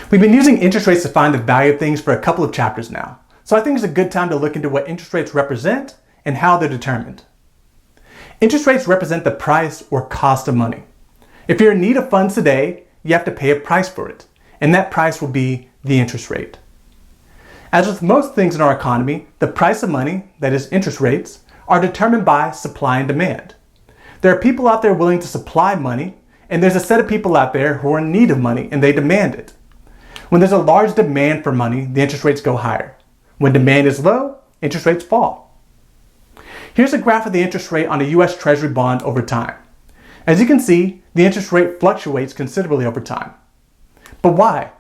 We've been using interest rates to find the value of things for a couple of chapters now, so I think it's a good time to look into what interest rates represent and how they're determined. Interest rates represent the price or cost of money. If you're in need of funds today, you have to pay a price for it, and that price will be the interest rate. As with most things in our economy, the price of money, that is interest rates, are determined by supply and demand. There are people out there willing to supply money, and there's a set of people out there who are in need of money and they demand it. When there's a large demand for money, the interest rates go higher. When demand is low, interest rates fall. Here's a graph of the interest rate on a US Treasury bond over time. As you can see, the interest rate fluctuates considerably over time. But why?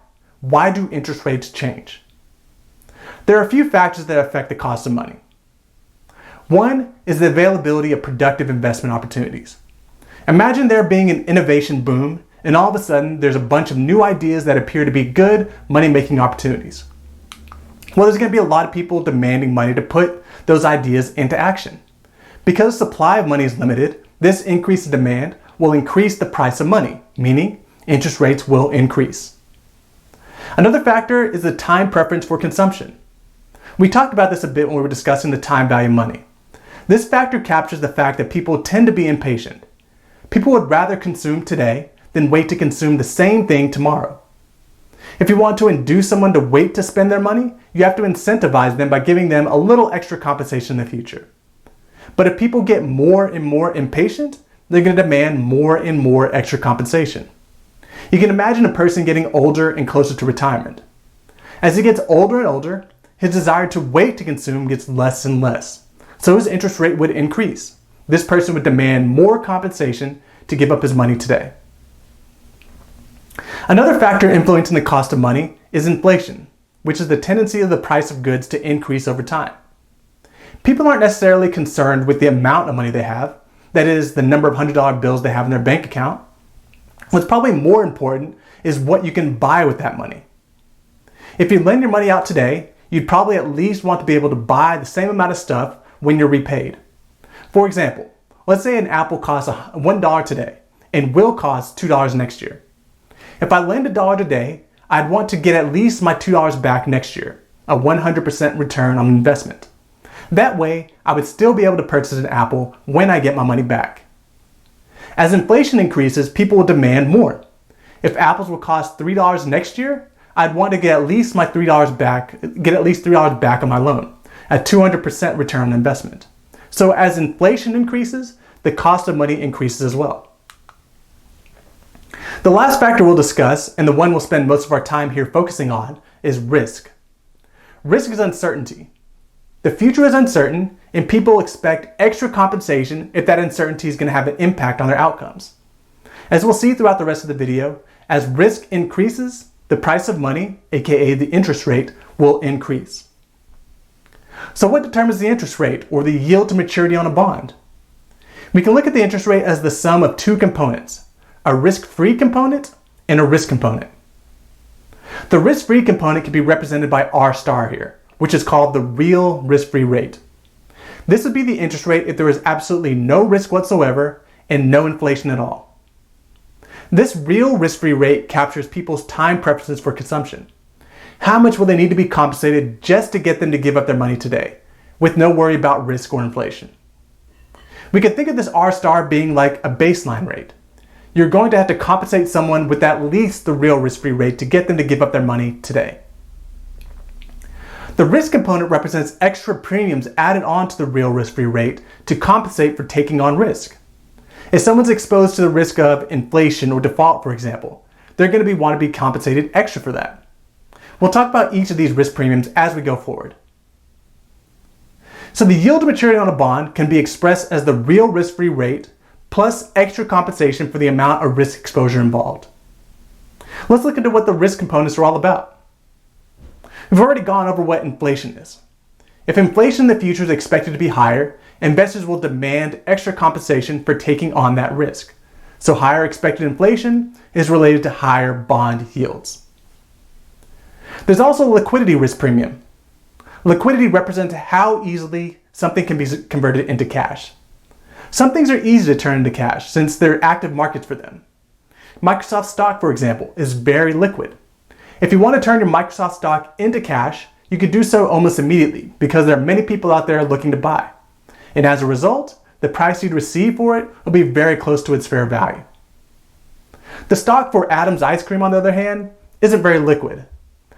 Why do interest rates change? There are a few factors that affect the cost of money. One is the availability of productive investment opportunities. Imagine there being an innovation boom, and all of a sudden there's a bunch of new ideas that appear to be good money-making opportunities. Well, there's going to be a lot of people demanding money to put those ideas into action. Because supply of money is limited, this increase in demand will increase the price of money, meaning interest rates will increase. Another factor is the time preference for consumption. We talked about this a bit when we were discussing the time value of money. This factor captures the fact that people tend to be impatient. People would rather consume today than wait to consume the same thing tomorrow. If you want to induce someone to wait to spend their money, you have to incentivize them by giving them a little extra compensation in the future. But if people get more and more impatient, they're going to demand more and more extra compensation. You can imagine a person getting older and closer to retirement. As he gets older and older, his desire to wait to consume gets less and less. So his interest rate would increase. This person would demand more compensation to give up his money today. Another factor influencing the cost of money is inflation, which is the tendency of the price of goods to increase over time. People aren't necessarily concerned with the amount of money they have, that is, the number of $100 bills they have in their bank account. What's probably more important is what you can buy with that money. If you lend your money out today, you'd probably at least want to be able to buy the same amount of stuff when you're repaid. For example, let's say an apple costs $1 today and will cost $2 next year. If I lend $1 today, I'd want to get at least my $2 back next year, a 100% return on investment. That way, I would still be able to purchase an apple when I get my money back. As inflation increases, people will demand more. If apples will cost $3 next year, I'd want to get at least my $3 back on my loan, a 200% return on investment. So as inflation increases, the cost of money increases as well. The last factor we'll discuss, and the one we'll spend most of our time here focusing on, is risk. Risk is uncertainty. The future is uncertain, and people expect extra compensation if that uncertainty is going to have an impact on their outcomes. As we'll see throughout the rest of the video, as risk increases, the price of money, aka the interest rate, will increase. So what determines the interest rate, or the yield to maturity on a bond? We can look at the interest rate as the sum of two components, a risk-free component and a risk component. The risk-free component can be represented by R star here, which is called the real risk-free rate. This would be the interest rate if there is absolutely no risk whatsoever and no inflation at all. This real risk-free rate captures people's time preferences for consumption. How much will they need to be compensated just to get them to give up their money today, with no worry about risk or inflation? We can think of this R star being like a baseline rate. You're going to have to compensate someone with at least the real risk-free rate to get them to give up their money today. The risk component represents extra premiums added on to the real risk-free rate to compensate for taking on risk. If someone's exposed to the risk of inflation or default, for example, they're going to want to be compensated extra for that. We'll talk about each of these risk premiums as we go forward. So the yield to maturity on a bond can be expressed as the real risk-free rate plus extra compensation for the amount of risk exposure involved. Let's look into what the risk components are all about. We've already gone over what inflation is. If inflation in the future is expected to be higher, investors will demand extra compensation for taking on that risk. So higher expected inflation is related to higher bond yields. There's also a liquidity risk premium. Liquidity represents how easily something can be converted into cash. Some things are easy to turn into cash since there are active markets for them. Microsoft stock, for example, is very liquid. If you want to turn your Microsoft stock into cash, you could do so almost immediately because there are many people out there looking to buy. And as a result, the price you'd receive for it will be very close to its fair value. The stock for Adams Ice Cream, on the other hand, isn't very liquid.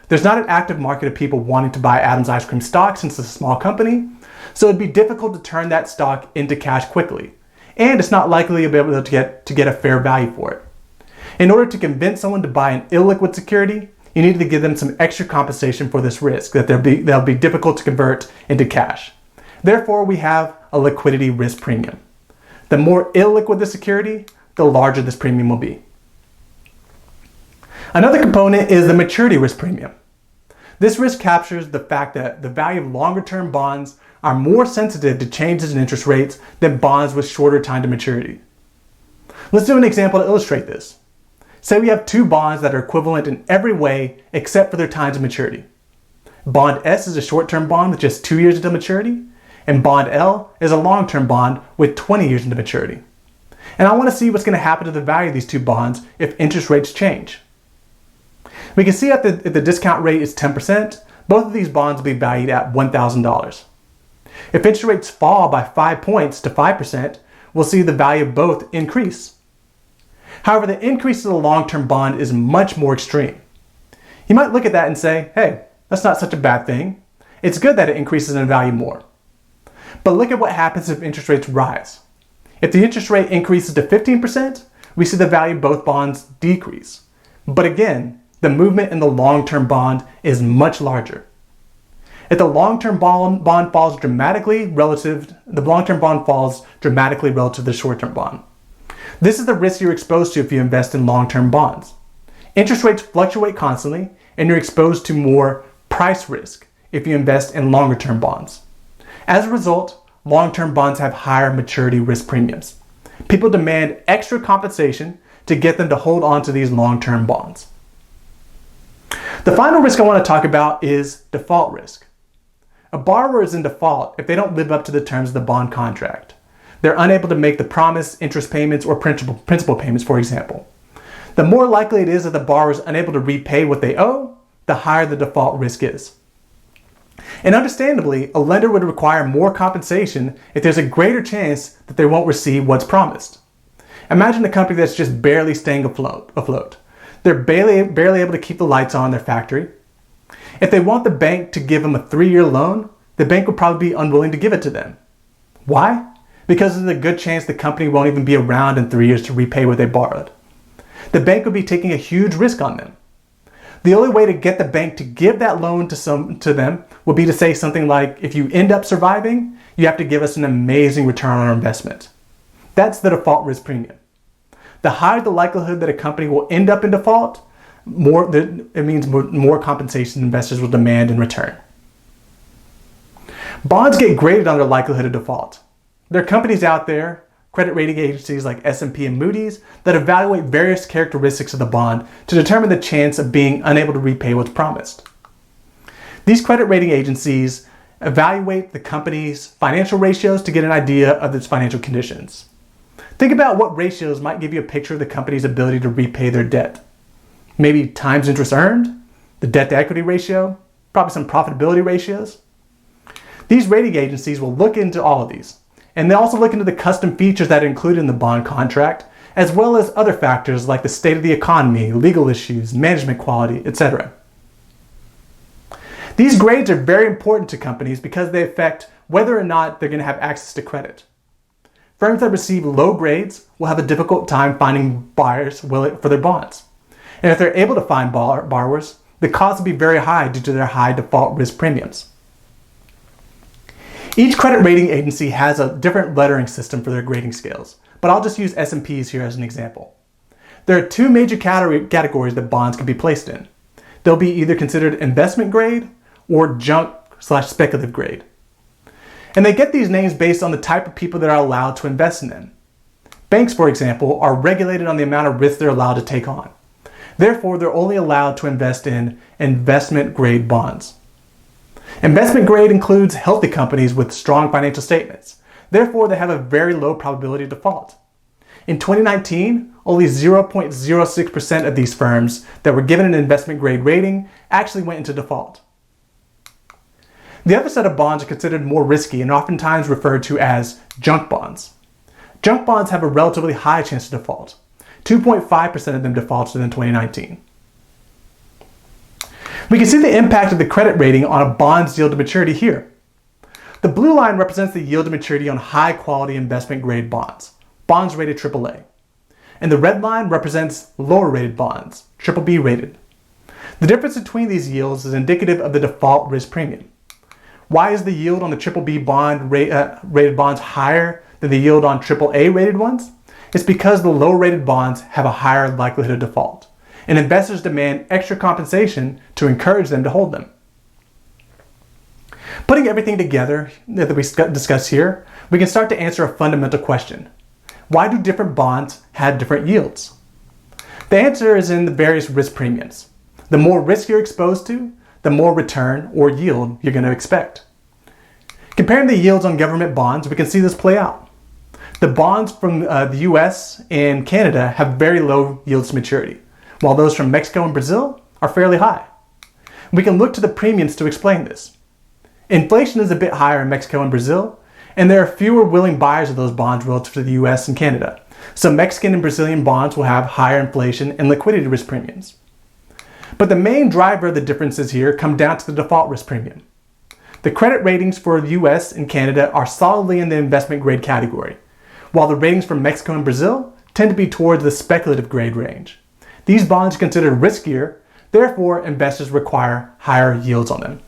There's not an active market of people wanting to buy Adams Ice Cream stock since it's a small company, so it'd be difficult to turn that stock into cash quickly, and it's not likely you'll be able to get a fair value for it. In order to convince someone to buy an illiquid security, you need to give them some extra compensation for this risk that they'll be difficult to convert into cash. Therefore, we have a liquidity risk premium. The more illiquid the security, the larger this premium will be. Another component is the maturity risk premium. This risk captures the fact that the value of longer-term bonds are more sensitive to changes in interest rates than bonds with shorter time to maturity. Let's do an example to illustrate this. Say we have two bonds that are equivalent in every way except for their times of maturity. Bond S is a short-term bond with just 2 years until maturity, and bond L is a long-term bond with 20 years into maturity. And I want to see what's going to happen to the value of these two bonds if interest rates change. We can see that if the discount rate is 10%, both of these bonds will be valued at $1,000. If interest rates fall by 5 points to 5%, we'll see the value of both increase. However, the increase of the long-term bond is much more extreme. You might look at that and say, hey, that's not such a bad thing. It's good that it increases in value more. But look at what happens if interest rates rise. If the interest rate increases to 15%, we see the value of both bonds decrease. But again, the movement in the long-term bond is much larger. If the long-term bond falls dramatically relative to the short-term bond. This is the risk you're exposed to if you invest in long-term bonds. Interest rates fluctuate constantly, and you're exposed to more price risk if you invest in longer-term bonds. As a result, long-term bonds have higher maturity risk premiums. People demand extra compensation to get them to hold on to these long-term bonds. The final risk I want to talk about is default risk. A borrower is in default if they don't live up to the terms of the bond contract. They're unable to make the promised interest payments or principal payments, for example. The more likely it is that the borrower is unable to repay what they owe, the higher the default risk is. And understandably, a lender would require more compensation if there's a greater chance that they won't receive what's promised. Imagine a company that's just barely staying afloat. They're barely able to keep the lights on in their factory. If they want the bank to give them a 3-year loan, the bank would probably be unwilling to give it to them. Why? Because there's a good chance the company won't even be around in 3 years to repay what they borrowed. The bank would be taking a huge risk on them. The only way to get the bank to give that loan to them would be to say something like, if you end up surviving, you have to give us an amazing return on our investment. That's the default risk premium. The higher the likelihood that a company will end up in default, it means more compensation investors will demand in return. Bonds get graded on their likelihood of default. There are companies out there, credit rating agencies like S&P and Moody's, that evaluate various characteristics of the bond to determine the chance of being unable to repay what's promised. These credit rating agencies evaluate the company's financial ratios to get an idea of its financial conditions. Think about what ratios might give you a picture of the company's ability to repay their debt. Maybe times interest earned, the debt to equity ratio, probably some profitability ratios. These rating agencies will look into all of these. And they also look into the custom features that are included in the bond contract, as well as other factors like the state of the economy, legal issues, management quality, etc. These grades are very important to companies because they affect whether or not they're going to have access to credit. Firms that receive low grades will have a difficult time finding buyers for their bonds. And if they're able to find borrowers, the cost will be very high due to their high default risk premiums. Each credit rating agency has a different lettering system for their grading scales, but I'll just use S&P's here as an example. There are two major categories that bonds can be placed in. They'll be either considered investment grade or junk/speculative grade. And they get these names based on the type of people that are allowed to invest in them. Banks, for example, are regulated on the amount of risk they're allowed to take on. Therefore, they're only allowed to invest in investment grade bonds. Investment grade includes healthy companies with strong financial statements. Therefore, they have a very low probability of default. In 2019, only 0.06% of these firms that were given an investment grade rating actually went into default. The other set of bonds are considered more risky and oftentimes referred to as junk bonds. Junk bonds have a relatively high chance of default. 2.5% of them defaulted in 2019. We can see the impact of the credit rating on a bond's yield to maturity here. The blue line represents the yield to maturity on high quality investment grade bonds rated AAA. And the red line represents lower rated bonds, BBB rated. The difference between these yields is indicative of the default risk premium. Why is the yield on the BBB rated bonds higher than the yield on AAA rated ones? It's because the low rated bonds have a higher likelihood of default, and investors demand extra compensation to encourage them to hold them. Putting everything together that we discussed here, we can start to answer a fundamental question. Why do different bonds have different yields? The answer is in the various risk premiums. The more risk you're exposed to, the more return or yield you're going to expect. Comparing the yields on government bonds, we can see this play out. The bonds from the US and Canada have very low yields to maturity, while those from Mexico and Brazil are fairly high. We can look to the premiums to explain this. Inflation is a bit higher in Mexico and Brazil, and there are fewer willing buyers of those bonds relative to the US and Canada. So Mexican and Brazilian bonds will have higher inflation and liquidity risk premiums. But the main driver of the differences here come down to the default risk premium. The credit ratings for the US and Canada are solidly in the investment grade category, while the ratings for Mexico and Brazil tend to be towards the speculative grade range. These bonds are considered riskier, therefore investors require higher yields on them.